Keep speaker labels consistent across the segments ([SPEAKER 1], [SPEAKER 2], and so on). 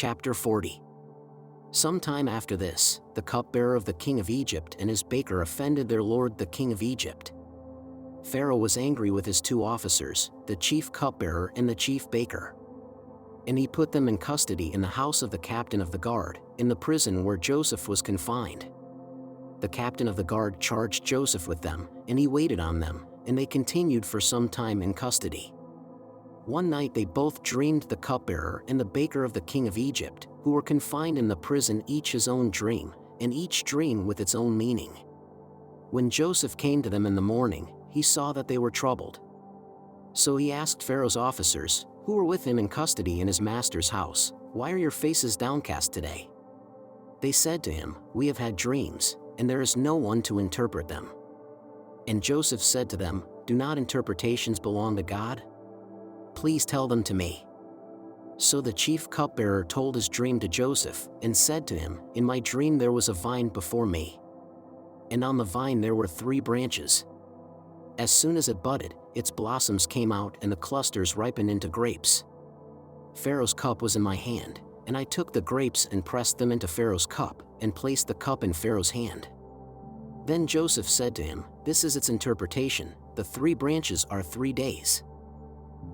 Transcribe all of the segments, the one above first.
[SPEAKER 1] Chapter 40. Sometime after this, the cupbearer of the king of Egypt and his baker offended their lord the king of Egypt. Pharaoh was angry with his two officers, the chief cupbearer and the chief baker. And he put them in custody in the house of the captain of the guard, in the prison where Joseph was confined. The captain of the guard charged Joseph with them, and he waited on them, and they continued for some time in custody. One night they both dreamed, the cupbearer and the baker of the king of Egypt, who were confined in the prison, each his own dream, and each dream with its own meaning. When Joseph came to them in the morning, he saw that they were troubled. So he asked Pharaoh's officers, who were with him in custody in his master's house, "Why are your faces downcast today?" They said to him, "We have had dreams, and there is no one to interpret them." And Joseph said to them, "Do not interpretations belong to God? Please tell them to me." So the chief cupbearer told his dream to Joseph, and said to him, "In my dream there was a vine before me. And on the vine there were 3 branches. As soon as it budded, its blossoms came out and the clusters ripened into grapes. Pharaoh's cup was in my hand, and I took the grapes and pressed them into Pharaoh's cup, and placed the cup in Pharaoh's hand." Then Joseph said to him, "This is its interpretation, the 3 branches are 3 days.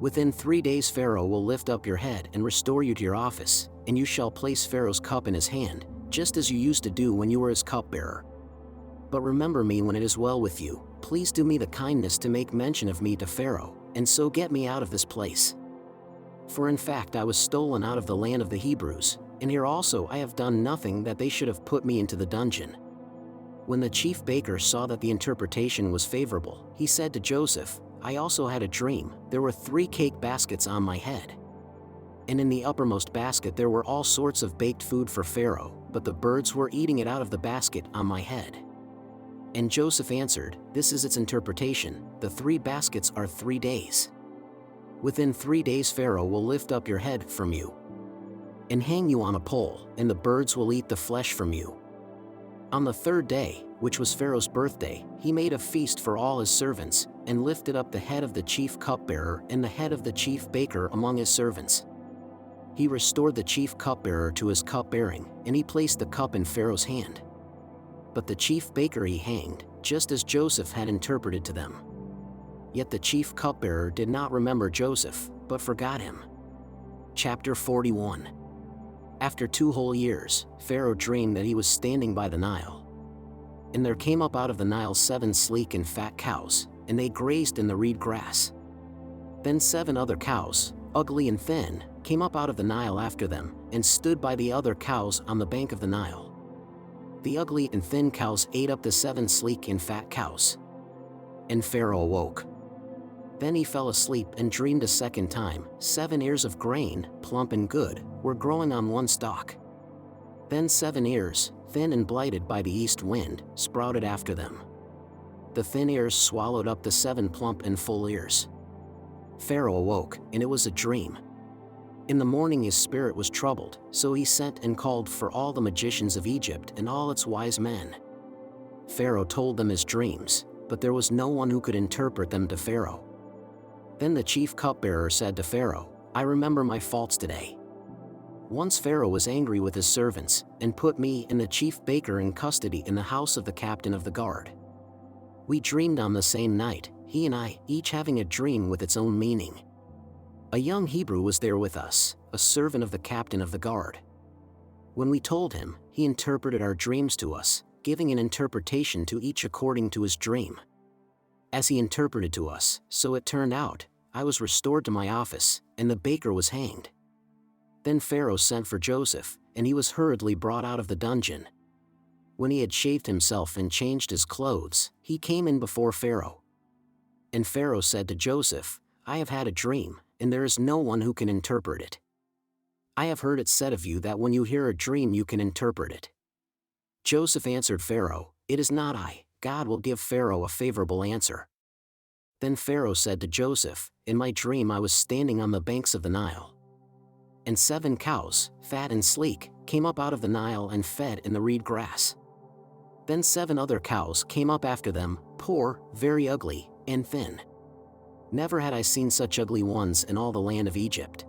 [SPEAKER 1] Within 3 days Pharaoh will lift up your head and restore you to your office, and you shall place Pharaoh's cup in his hand, just as you used to do when you were his cupbearer. But remember me when it is well with you. Please do me the kindness to make mention of me to Pharaoh, and so get me out of this place. For in fact I was stolen out of the land of the Hebrews, and here also I have done nothing that they should have put me into the dungeon." When the chief baker saw that the interpretation was favorable, he said to Joseph, "I also had a dream. There were 3 cake baskets on my head. And in the uppermost basket there were all sorts of baked food for Pharaoh, but the birds were eating it out of the basket on my head." And Joseph answered, "This is its interpretation, the 3 baskets are 3 days. Within 3 days Pharaoh will lift up your head from you, and hang you on a pole, and the birds will eat the flesh from you." On the 3rd day, which was Pharaoh's birthday, he made a feast for all his servants, and lifted up the head of the chief cupbearer and the head of the chief baker among his servants. He restored the chief cupbearer to his cupbearing, and he placed the cup in Pharaoh's hand. But the chief baker he hanged, just as Joseph had interpreted to them. Yet the chief cupbearer did not remember Joseph, but forgot him. Chapter 41. After 2 whole years, Pharaoh dreamed that he was standing by the Nile. And there came up out of the Nile 7 sleek and fat cows, and they grazed in the reed grass. Then 7 other cows, ugly and thin, came up out of the Nile after them, and stood by the other cows on the bank of the Nile. The ugly and thin cows ate up the 7 sleek and fat cows. And Pharaoh awoke. Then he fell asleep and dreamed a second time. 7 ears of grain, plump and good, were growing on one stalk. Then 7 ears, thin and blighted by the east wind, sprouted after them. The thin ears swallowed up the 7 plump and full ears. Pharaoh awoke, and it was a dream. In the morning his spirit was troubled, so he sent and called for all the magicians of Egypt and all its wise men. Pharaoh told them his dreams, but there was no one who could interpret them to Pharaoh. Then the chief cupbearer said to Pharaoh, "I remember my faults today. Once Pharaoh was angry with his servants, and put me and the chief baker in custody in the house of the captain of the guard. We dreamed on the same night, he and I, each having a dream with its own meaning. A young Hebrew was there with us, a servant of the captain of the guard. When we told him, he interpreted our dreams to us, giving an interpretation to each according to his dream. As he interpreted to us, so it turned out, I was restored to my office, and the baker was hanged." Then Pharaoh sent for Joseph, and he was hurriedly brought out of the dungeon. When he had shaved himself and changed his clothes, he came in before Pharaoh. And Pharaoh said to Joseph, "I have had a dream, and there is no one who can interpret it. I have heard it said of you that when you hear a dream you can interpret it." Joseph answered Pharaoh, "It is not I. God will give Pharaoh a favorable answer." Then Pharaoh said to Joseph, "In my dream I was standing on the banks of the Nile. And 7 cows, fat and sleek, came up out of the Nile and fed in the reed grass. Then 7 other cows came up after them, poor, very ugly, and thin. Never had I seen such ugly ones in all the land of Egypt.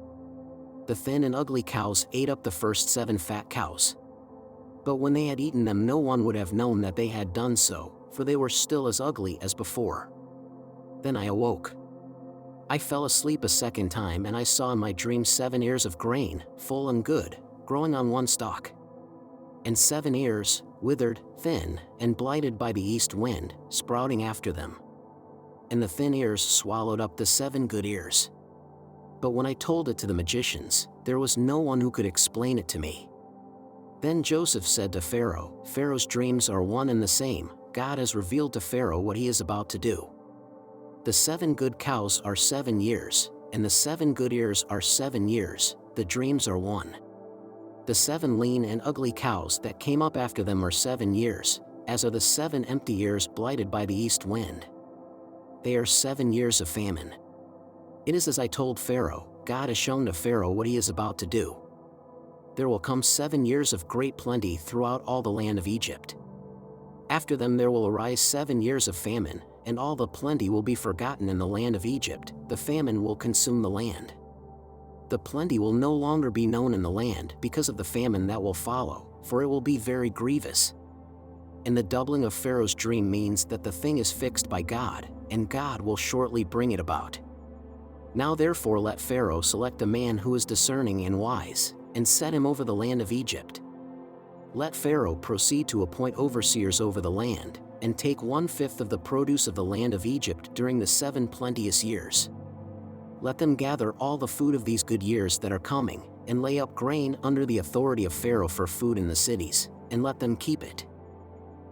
[SPEAKER 1] The thin and ugly cows ate up the first 7 fat cows. But when they had eaten them, no one would have known that they had done so, for they were still as ugly as before. Then I awoke. I fell asleep a second time, and I saw in my dream 7 ears of grain, full and good, growing on one stalk. And 7 ears, withered, thin, and blighted by the east wind, sprouting after them. And the thin ears swallowed up the 7 good ears. But when I told it to the magicians, there was no one who could explain it to me. Then Joseph said to Pharaoh, "Pharaoh's dreams are one and the same. God has revealed to Pharaoh what he is about to do. The 7 good cows are 7 years, and the 7 good ears are 7 years, the dreams are one. The 7 lean and ugly cows that came up after them are 7 years, as are the 7 empty ears blighted by the east wind. They are 7 years of famine. It is as I told Pharaoh. God has shown to Pharaoh what he is about to do. There will come 7 years of great plenty throughout all the land of Egypt. After them there will arise 7 years of famine, and all the plenty will be forgotten in the land of Egypt. The famine will consume the land. The plenty will no longer be known in the land because of the famine that will follow, for it will be very grievous. And the doubling of Pharaoh's dream means that the thing is fixed by God, and God will shortly bring it about. Now therefore let Pharaoh select a man who is discerning and wise, and set him over the land of Egypt. Let Pharaoh proceed to appoint overseers over the land, and take 1/5 of the produce of the land of Egypt during the 7 plenteous years. Let them gather all the food of these good years that are coming, and lay up grain under the authority of Pharaoh for food in the cities, and let them keep it.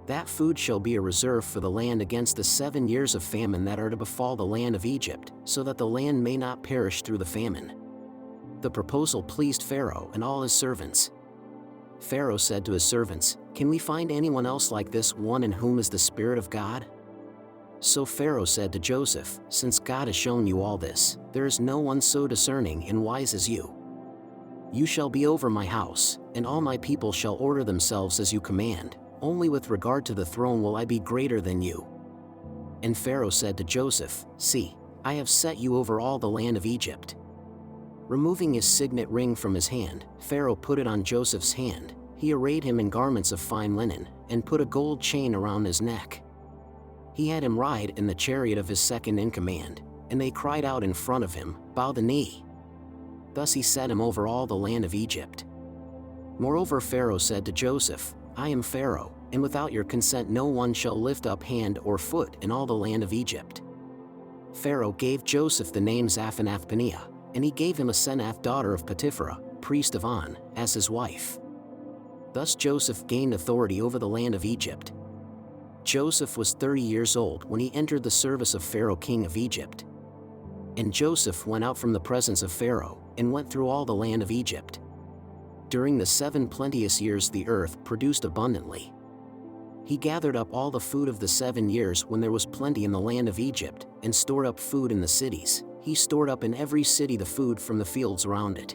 [SPEAKER 1] That food shall be a reserve for the land against the 7 years of famine that are to befall the land of Egypt, so that the land may not perish through the famine." The proposal pleased Pharaoh and all his servants. Pharaoh said to his servants, "Can we find anyone else like this one in whom is the Spirit of God?" So Pharaoh said to Joseph, "Since God has shown you all this, there is no one so discerning and wise as you. You shall be over my house, and all my people shall order themselves as you command. Only with regard to the throne will I be greater than you." And Pharaoh said to Joseph, "See, I have set you over all the land of Egypt." Removing his signet ring from his hand, Pharaoh put it on Joseph's hand. He arrayed him in garments of fine linen, and put a gold chain around his neck. He had him ride in the chariot of his second in command, and they cried out in front of him, "Bow the knee." Thus he set him over all the land of Egypt. Moreover Pharaoh said to Joseph, "I am Pharaoh, and without your consent no one shall lift up hand or foot in all the land of Egypt." Pharaoh gave Joseph the name Zaphenath-Paneah, and he gave him Asenath daughter of Potipharah, priest of On, as his wife. Thus Joseph gained authority over the land of Egypt. Joseph was 30 years old when he entered the service of Pharaoh king of Egypt. And Joseph went out from the presence of Pharaoh, and went through all the land of Egypt. During the 7 plenteous years the earth produced abundantly. He gathered up all the food of the 7 years when there was plenty in the land of Egypt, and stored up food in the cities. He stored up in every city the food from the fields around it.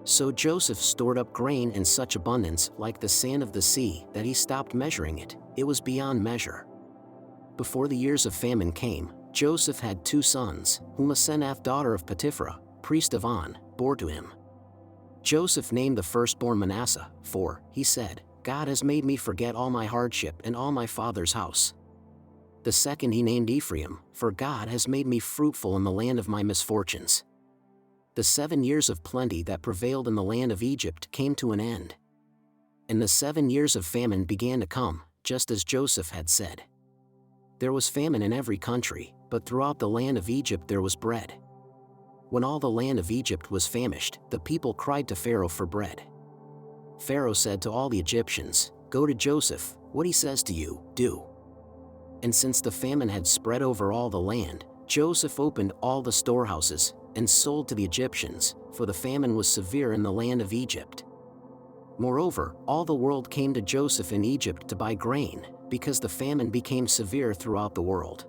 [SPEAKER 1] So Joseph stored up grain in such abundance, like the sand of the sea, that he stopped measuring it. It was beyond measure. Before the years of famine came, Joseph had 2 sons, whom Asenath daughter of Potipharah, priest of On, bore to him. Joseph named the firstborn Manasseh, for, he said, "God has made me forget all my hardship and all my father's house." The second he named Ephraim, for God has made me fruitful in the land of my misfortunes. The 7 years of plenty that prevailed in the land of Egypt came to an end. And the 7 years of famine began to come, just as Joseph had said. There was famine in every country, but throughout the land of Egypt there was bread. When all the land of Egypt was famished, the people cried to Pharaoh for bread. Pharaoh said to all the Egyptians, "Go to Joseph, what he says to you, do." And since the famine had spread over all the land, Joseph opened all the storehouses, and sold to the Egyptians, for the famine was severe in the land of Egypt. Moreover, all the world came to Joseph in Egypt to buy grain, because the famine became severe throughout the world.